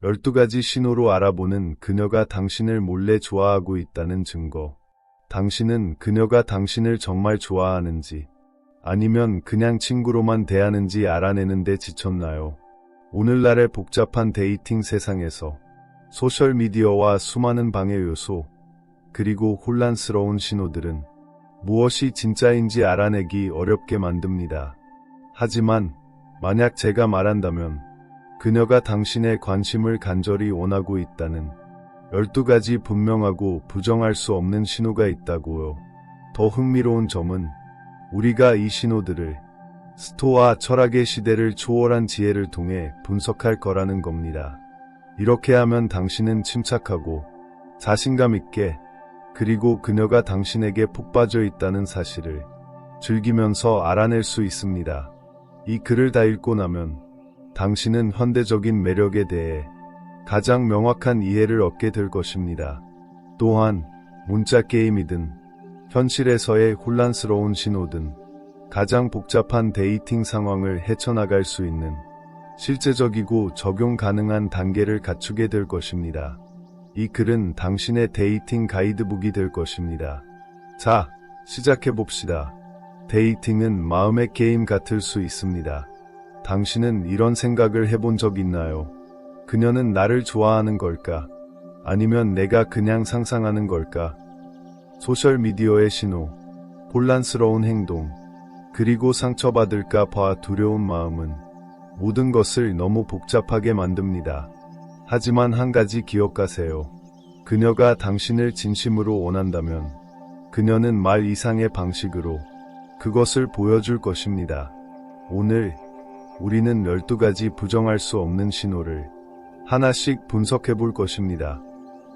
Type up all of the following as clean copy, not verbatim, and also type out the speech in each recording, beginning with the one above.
12가지 신호로 알아보는 그녀가 당신을 몰래 좋아하고 있다는 증거. 당신은 그녀가 당신을 정말 좋아하는지 아니면 그냥 친구로만 대하는지 알아내는 데 지쳤나요? 오늘날의 복잡한 데이팅 세상에서 소셜미디어와 수많은 방해 요소, 그리고 혼란스러운 신호들은 무엇이 진짜인지 알아내기 어렵게 만듭니다. 하지만 만약 제가 말한다면 그녀가 당신의 관심을 간절히 원하고 있다는 12가지 분명하고 부정할 수 없는 신호가 있다고요. 더 흥미로운 점은 우리가 이 신호들을 스토아 철학의 시대를 초월한 지혜를 통해 분석할 거라는 겁니다. 이렇게 하면 당신은 침착하고 자신감 있게, 그리고 그녀가 당신에게 푹 빠져 있다는 사실을 즐기면서 알아낼 수 있습니다. 이 글을 다 읽고 나면 당신은 현대적인 매력에 대해 가장 명확한 이해를 얻게 될 것입니다. 또한 문자 게임이든 현실에서의 혼란스러운 신호든 가장 복잡한 데이팅 상황을 헤쳐나갈 수 있는 실제적이고 적용 가능한 단계를 갖추게 될 것입니다. 이 글은 당신의 데이팅 가이드북이 될 것입니다. 자, 시작해봅시다. 데이팅은 마음의 게임 같을 수 있습니다. 당신은 이런 생각을 해본 적 있나요? 그녀는 나를 좋아하는 걸까? 아니면 내가 그냥 상상하는 걸까? 소셜미디어의 신호, 혼란스러운 행동, 그리고 상처받을까 봐 두려운 마음은 모든 것을 너무 복잡하게 만듭니다. 하지만 한 가지 기억하세요. 그녀가 당신을 진심으로 원한다면 그녀는 말 이상의 방식으로 그것을 보여줄 것입니다. 오늘 우리는 12가지 부정할 수 없는 신호를 하나씩 분석해 볼 것입니다.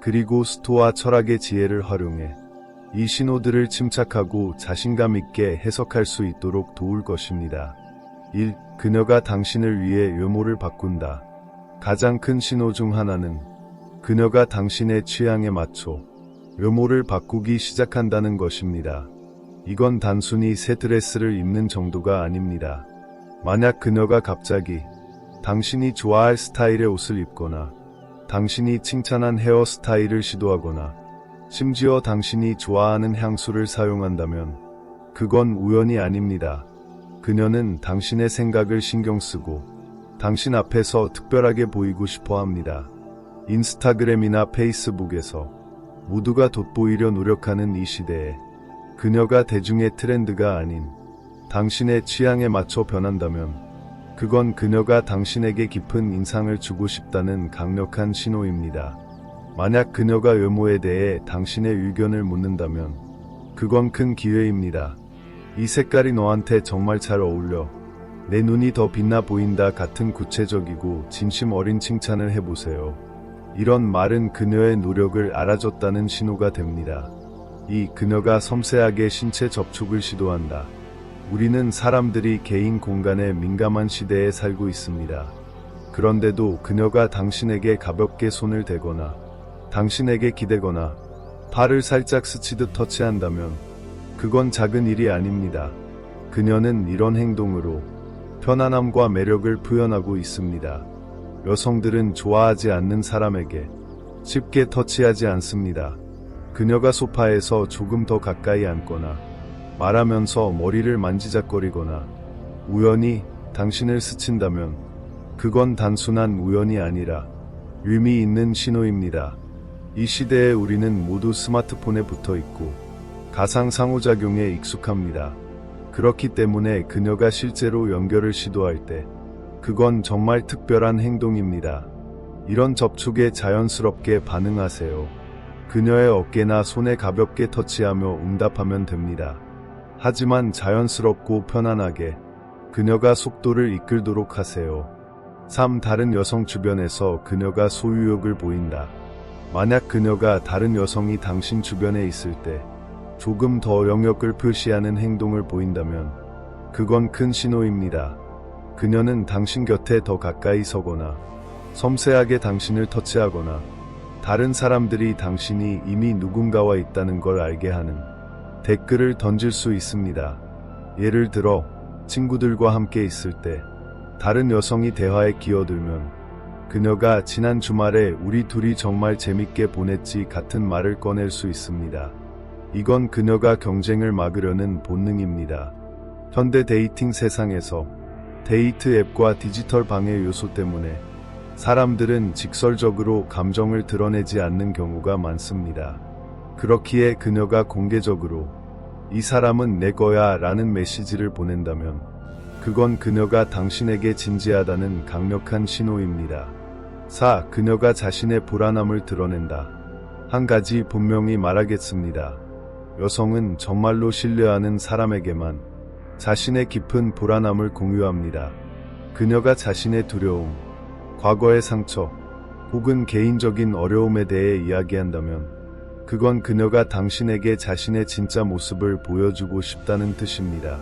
그리고 스토아 철학의 지혜를 활용해 이 신호들을 침착하고 자신감 있게 해석할 수 있도록 도울 것입니다. 1. 그녀가 당신을 위해 외모를 바꾼다. 가장 큰 신호 중 하나는 그녀가 당신의 취향에 맞춰 외모를 바꾸기 시작한다는 것입니다. 이건 단순히 새 드레스를 입는 정도가 아닙니다. 만약 그녀가 갑자기 당신이 좋아할 스타일의 옷을 입거나 당신이 칭찬한 헤어스타일을 시도하거나 심지어 당신이 좋아하는 향수를 사용한다면 그건 우연이 아닙니다. 그녀는 당신의 생각을 신경 쓰고 당신 앞에서 특별하게 보이고 싶어 합니다. 인스타그램이나 페이스북에서 모두가 돋보이려 노력하는 이 시대에 그녀가 대중의 트렌드가 아닌 당신의 취향에 맞춰 변한다면 그건 그녀가 당신에게 깊은 인상을 주고 싶다는 강력한 신호입니다. 만약 그녀가 외모에 대해 당신의 의견을 묻는다면 그건 큰 기회입니다. 이 색깔이 너한테 정말 잘 어울려. 내 눈이 더 빛나 보인다 같은 구체적이고 진심 어린 칭찬을 해보세요. 이런 말은 그녀의 노력을 알아줬다는 신호가 됩니다. 2. 그녀가 섬세하게 신체 접촉을 시도한다. 우리는 사람들이 개인 공간에 민감한 시대에 살고 있습니다. 그런데도 그녀가 당신에게 가볍게 손을 대거나 당신에게 기대거나 팔을 살짝 스치듯 터치한다면 그건 작은 일이 아닙니다. 그녀는 이런 행동으로 편안함과 매력을 표현하고 있습니다. 여성들은 좋아하지 않는 사람에게 쉽게 터치하지 않습니다. 그녀가 소파에서 조금 더 가까이 앉거나 말하면서 머리를 만지작거리거나 우연히 당신을 스친다면 그건 단순한 우연이 아니라 의미 있는 신호입니다. 이 시대에 우리는 모두 스마트폰에 붙어 있고 가상 상호작용에 익숙합니다. 그렇기 때문에 그녀가 실제로 연결을 시도할 때 그건 정말 특별한 행동입니다. 이런 접촉에 자연스럽게 반응하세요. 그녀의 어깨나 손에 가볍게 터치하며 응답하면 됩니다. 하지만 자연스럽고 편안하게 그녀가 속도를 이끌도록 하세요. 3. 다른 여성 주변에서 그녀가 소유욕을 보인다. 만약 그녀가 다른 여성이 당신 주변에 있을 때 조금 더 영역을 표시하는 행동을 보인다면 그건 큰 신호입니다. 그녀는 당신 곁에 더 가까이 서거나 섬세하게 당신을 터치하거나 다른 사람들이 당신이 이미 누군가와 있다는 걸 알게 하는 댓글을 던질 수 있습니다. 예를 들어 친구들과 함께 있을 때 다른 여성이 대화에 끼어들면 그녀가 지난 주말에 우리 둘이 정말 재밌게 보냈지 같은 말을 꺼낼 수 있습니다. 이건 그녀가 경쟁을 막으려는 본능입니다. 현대 데이팅 세상에서 데이트 앱과 디지털 방해 요소 때문에 사람들은 직설적으로 감정을 드러내지 않는 경우가 많습니다. 그렇기에 그녀가 공개적으로 이 사람은 내 거야 라는 메시지를 보낸다면 그건 그녀가 당신에게 진지하다는 강력한 신호입니다. 4. 그녀가 자신의 불안함을 드러낸다. 한 가지 분명히 말하겠습니다. 여성은 정말로 신뢰하는 사람에게만 자신의 깊은 불안함을 공유합니다. 그녀가 자신의 두려움, 과거의 상처, 혹은 개인적인 어려움에 대해 이야기한다면 그건 그녀가 당신에게 자신의 진짜 모습을 보여주고 싶다는 뜻입니다.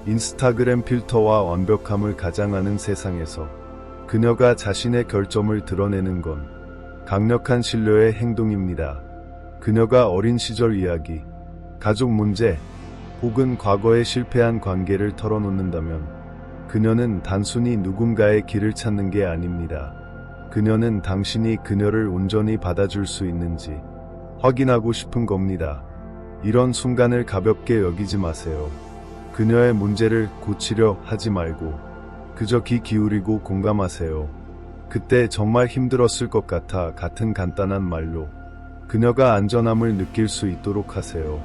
인스타그램 필터와 완벽함을 가장하는 세상에서 그녀가 자신의 결점을 드러내는 건 강력한 신뢰의 행동입니다. 그녀가 어린 시절 이야기, 가족 문제, 혹은 과거에 실패한 관계를 털어놓는다면 그녀는 단순히 누군가의 길을 찾는 게 아닙니다. 그녀는 당신이 그녀를 온전히 받아줄 수 있는지 확인하고 싶은 겁니다. 이런 순간을 가볍게 여기지 마세요. 그녀의 문제를 고치려 하지 말고 그저 귀 기울이고 공감하세요. 그때 정말 힘들었을 것 같아 같은 간단한 말로 그녀가 안전함을 느낄 수 있도록 하세요.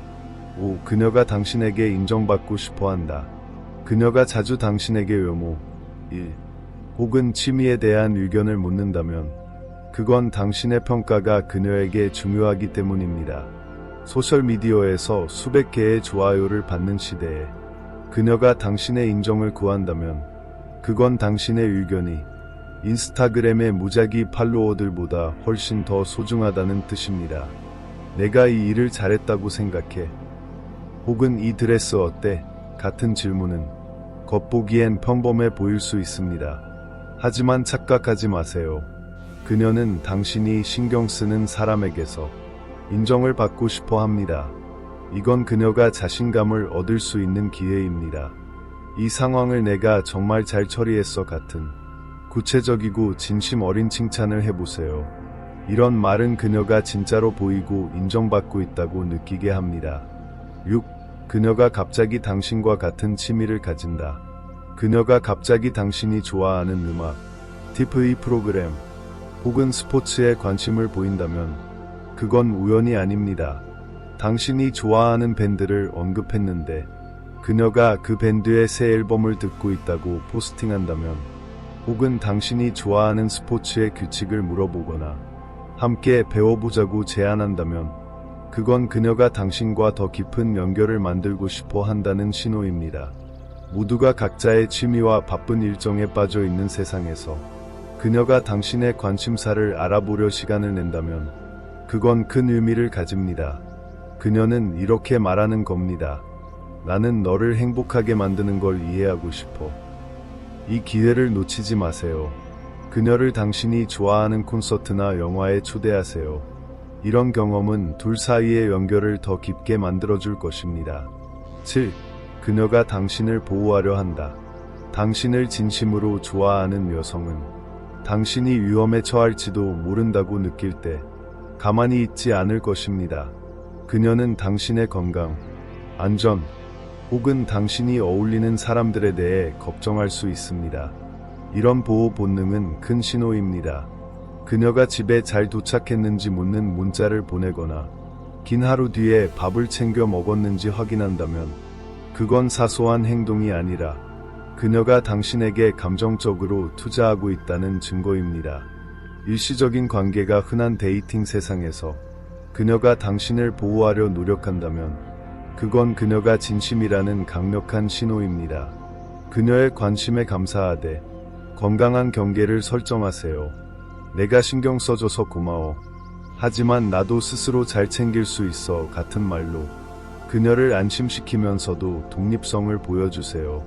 5. 그녀가 당신에게 인정받고 싶어 한다. 그녀가 자주 당신에게 외모, 일, 혹은 취미에 대한 의견을 묻는다면 그건 당신의 평가가 그녀에게 중요하기 때문입니다. 소셜미디어에서 수백 개의 좋아요를 받는 시대에 그녀가 당신의 인정을 구한다면 그건 당신의 의견이 인스타그램의 무작위 팔로워들보다 훨씬 더 소중하다는 뜻입니다. 내가 이 일을 잘했다고 생각해. 혹은 이 드레스 어때? 같은 질문은 겉보기엔 평범해 보일 수 있습니다. 하지만 착각하지 마세요. 그녀는 당신이 신경 쓰는 사람에게서 인정을 받고 싶어 합니다. 이건 그녀가 자신감을 얻을 수 있는 기회입니다. 이 상황을 내가 정말 잘 처리했어 같은 구체적이고 진심 어린 칭찬을 해보세요. 이런 말은 그녀가 진짜로 보이고 인정받고 있다고 느끼게 합니다. 6. 그녀가 갑자기 당신과 같은 취미를 가진다. 그녀가 갑자기 당신이 좋아하는 음악, TV 프로그램, 혹은 스포츠에 관심을 보인다면 그건 우연이 아닙니다. 당신이 좋아하는 밴드를 언급했는데 그녀가 그 밴드의 새 앨범을 듣고 있다고 포스팅한다면 혹은 당신이 좋아하는 스포츠의 규칙을 물어보거나 함께 배워보자고 제안한다면 그건 그녀가 당신과 더 깊은 연결을 만들고 싶어 한다는 신호입니다. 모두가 각자의 취미와 바쁜 일정에 빠져 있는 세상에서 그녀가 당신의 관심사를 알아보려 시간을 낸다면 그건 큰 의미를 가집니다. 그녀는 이렇게 말하는 겁니다. 나는 너를 행복하게 만드는 걸 이해하고 싶어. 이 기회를 놓치지 마세요. 그녀를 당신이 좋아하는 콘서트나 영화에 초대하세요. 이런 경험은 둘 사이의 연결을 더 깊게 만들어줄 것입니다. 7. 그녀가 당신을 보호하려 한다. 당신을 진심으로 좋아하는 여성은 당신이 위험에 처할지도 모른다고 느낄 때 가만히 있지 않을 것입니다. 그녀는 당신의 건강, 안전, 혹은 당신이 어울리는 사람들에 대해 걱정할 수 있습니다. 이런 보호 본능은 큰 신호입니다. 그녀가 집에 잘 도착했는지 묻는 문자를 보내거나 긴 하루 뒤에 밥을 챙겨 먹었는지 확인한다면 그건 사소한 행동이 아니라 그녀가 당신에게 감정적으로 투자하고 있다는 증거입니다. 일시적인 관계가 흔한 데이팅 세상에서 그녀가 당신을 보호하려 노력한다면 그건 그녀가 진심이라는 강력한 신호입니다. 그녀의 관심에 감사하되 건강한 경계를 설정하세요. 내가 신경 써줘서 고마워. 하지만 나도 스스로 잘 챙길 수 있어 같은 말로 그녀를 안심시키면서도 독립성을 보여주세요.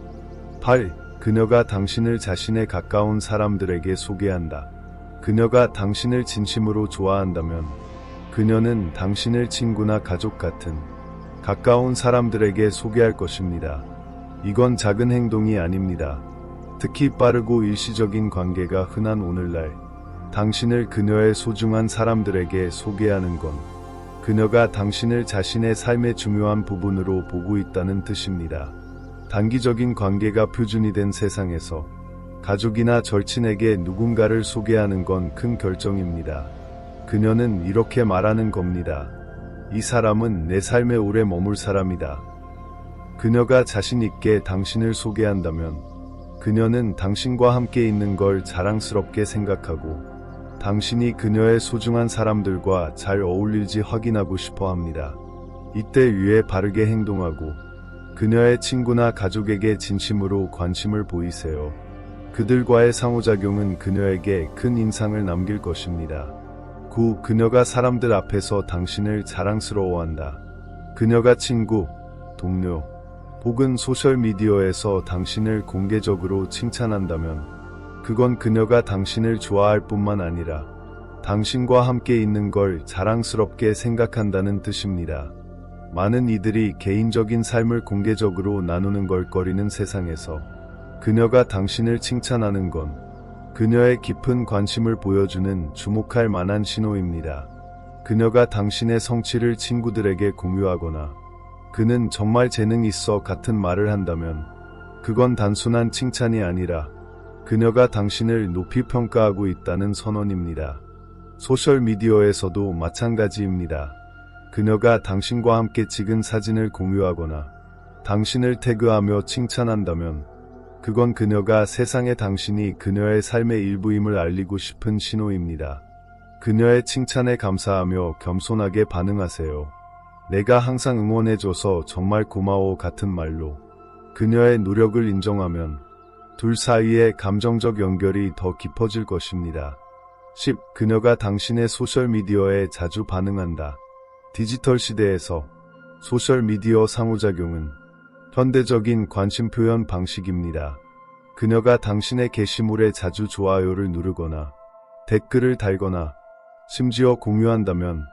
8. 그녀가 당신을 자신의 가까운 사람들에게 소개한다. 그녀가 당신을 진심으로 좋아한다면 그녀는 당신을 친구나 가족 같은 가까운 사람들에게 소개할 것입니다. 이건 작은 행동이 아닙니다. 특히 빠르고 일시적인 관계가 흔한 오늘날 당신을 그녀의 소중한 사람들에게 소개하는 건 그녀가 당신을 자신의 삶의 중요한 부분으로 보고 있다는 뜻입니다. 단기적인 관계가 표준이 된 세상에서 가족이나 절친에게 누군가를 소개하는 건 큰 결정입니다. 그녀는 이렇게 말하는 겁니다. 이 사람은 내 삶에 오래 머물 사람이다. 그녀가 자신 있게 당신을 소개한다면 그녀는 당신과 함께 있는 걸 자랑스럽게 생각하고 당신이 그녀의 소중한 사람들과 잘 어울릴지 확인하고 싶어 합니다. 이때 위에 바르게 행동하고 그녀의 친구나 가족에게 진심으로 관심을 보이세요. 그들과의 상호작용은 그녀에게 큰 인상을 남길 것입니다. 9. 그녀가 사람들 앞에서 당신을 자랑스러워한다. 그녀가 친구, 동료, 혹은 소셜미디어에서 당신을 공개적으로 칭찬한다면 그건 그녀가 당신을 좋아할 뿐만 아니라 당신과 함께 있는 걸 자랑스럽게 생각한다는 뜻입니다. 많은 이들이 개인적인 삶을 공개적으로 나누는 걸 꺼리는 세상에서 그녀가 당신을 칭찬하는 건 그녀의 깊은 관심을 보여주는 주목할 만한 신호입니다. 그녀가 당신의 성취를 친구들에게 공유하거나 그는 정말 재능 있어 같은 말을 한다면 그건 단순한 칭찬이 아니라 그녀가 당신을 높이 평가하고 있다는 선언입니다. 소셜미디어에서도 마찬가지입니다. 그녀가 당신과 함께 찍은 사진을 공유하거나 당신을 태그하며 칭찬한다면 그건 그녀가 세상에 당신이 그녀의 삶의 일부임을 알리고 싶은 신호입니다. 그녀의 칭찬에 감사하며 겸손하게 반응하세요. 내가 항상 응원해줘서 정말 고마워 같은 말로 그녀의 노력을 인정하면 둘 사이의 감정적 연결이 더 깊어질 것입니다. 10. 그녀가 당신의 소셜미디어에 자주 반응한다. 디지털 시대에서 소셜미디어 상호작용은 현대적인 관심 표현 방식입니다. 그녀가 당신의 게시물에 자주 좋아요를 누르거나 댓글을 달거나 심지어 공유한다면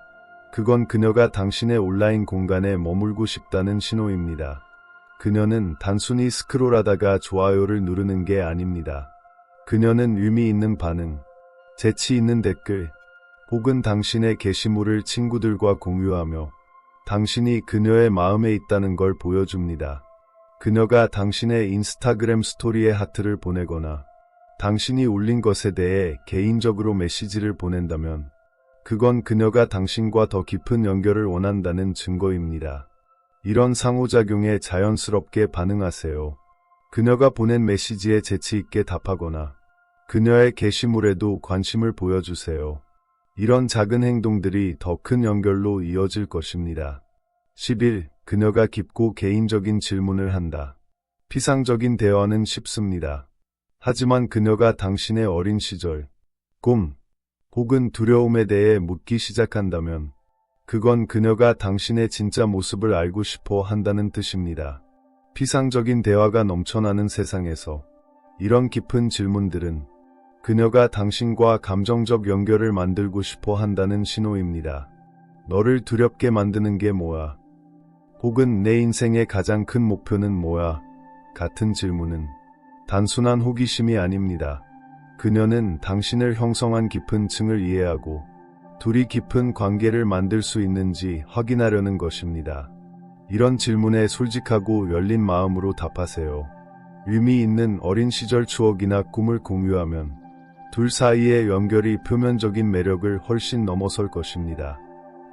그건 그녀가 당신의 온라인 공간에 머물고 싶다는 신호입니다. 그녀는 단순히 스크롤하다가 좋아요를 누르는 게 아닙니다. 그녀는 의미 있는 반응, 재치 있는 댓글, 혹은 당신의 게시물을 친구들과 공유하며 당신이 그녀의 마음에 있다는 걸 보여줍니다. 그녀가 당신의 인스타그램 스토리에 하트를 보내거나 당신이 올린 것에 대해 개인적으로 메시지를 보낸다면 그건 그녀가 당신과 더 깊은 연결을 원한다는 증거입니다. 이런 상호작용에 자연스럽게 반응하세요. 그녀가 보낸 메시지에 재치 있게 답하거나 그녀의 게시물에도 관심을 보여주세요. 이런 작은 행동들이 더 큰 연결로 이어질 것입니다. 11. 그녀가 깊고 개인적인 질문을 한다. 피상적인 대화는 쉽습니다. 하지만 그녀가 당신의 어린 시절, 꿈, 혹은 두려움에 대해 묻기 시작한다면 그건 그녀가 당신의 진짜 모습을 알고 싶어 한다는 뜻입니다. 피상적인 대화가 넘쳐나는 세상에서 이런 깊은 질문들은 그녀가 당신과 감정적 연결을 만들고 싶어 한다는 신호입니다. 너를 두렵게 만드는 게 뭐야? 혹은 내 인생의 가장 큰 목표는 뭐야? 같은 질문은 단순한 호기심이 아닙니다. 그녀는 당신을 형성한 깊은 층을 이해하고 둘이 깊은 관계를 만들 수 있는지 확인하려는 것입니다. 이런 질문에 솔직하고 열린 마음으로 답하세요. 의미 있는 어린 시절 추억이나 꿈을 공유하면 둘 사이의 연결이 표면적인 매력을 훨씬 넘어설 것입니다.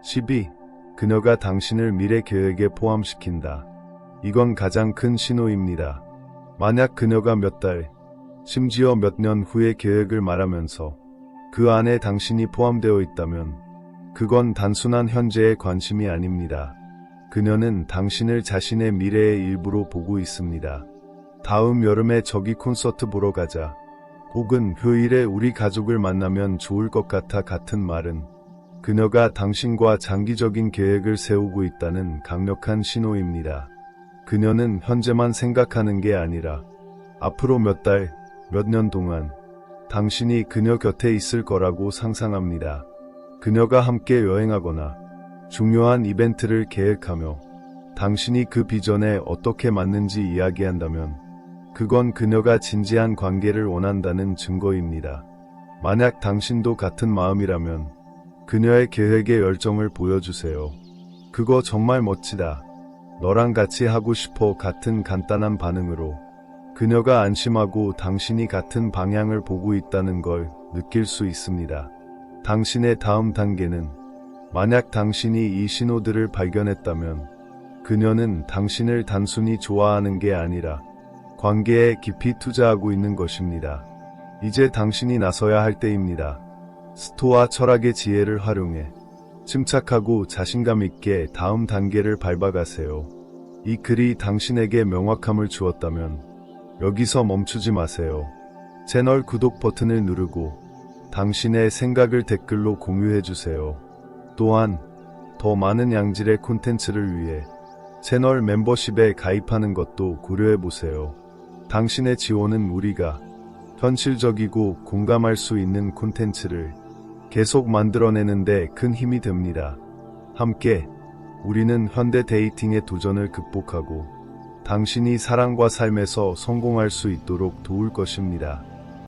12. 그녀가 당신을 미래 계획에 포함시킨다. 이건 가장 큰 신호입니다. 만약 그녀가 몇 달, 심지어 몇 년 후의 계획을 말하면서 그 안에 당신이 포함되어 있다면 그건 단순한 현재의 관심이 아닙니다. 그녀는 당신을 자신의 미래의 일부로 보고 있습니다. 다음 여름에 저기 콘서트 보러 가자. 혹은 휴일에 우리 가족을 만나면 좋을 것 같아 같은 말은 그녀가 당신과 장기적인 계획을 세우고 있다는 강력한 신호입니다. 그녀는 현재만 생각하는 게 아니라 앞으로 몇 달, 몇 년 동안 당신이 그녀 곁에 있을 거라고 상상합니다. 그녀가 함께 여행하거나 중요한 이벤트를 계획하며 당신이 그 비전에 어떻게 맞는지 이야기한다면 그건 그녀가 진지한 관계를 원한다는 증거입니다. 만약 당신도 같은 마음이라면 그녀의 계획에 열정을 보여주세요. 그거 정말 멋지다. 너랑 같이 하고 싶어 같은 간단한 반응으로 그녀가 안심하고 당신이 같은 방향을 보고 있다는 걸 느낄 수 있습니다. 당신의 다음 단계는 만약 당신이 이 신호들을 발견했다면 그녀는 당신을 단순히 좋아하는 게 아니라 관계에 깊이 투자하고 있는 것입니다. 이제 당신이 나서야 할 때입니다. 스토아 철학의 지혜를 활용해 침착하고 자신감 있게 다음 단계를 밟아가세요. 이 글이 당신에게 명확함을 주었다면 여기서 멈추지 마세요. 채널 구독 버튼을 누르고 당신의 생각을 댓글로 공유해주세요. 또한 더 많은 양질의 콘텐츠를 위해 채널 멤버십에 가입하는 것도 고려해보세요. 당신의 지원은 우리가 현실적이고 공감할 수 있는 콘텐츠를 계속 만들어내는데 큰 힘이 됩니다. 함께 우리는 현대 데이팅의 도전을 극복하고 당신이 사랑과 삶에서 성공할 수 있도록 도울 것입니다.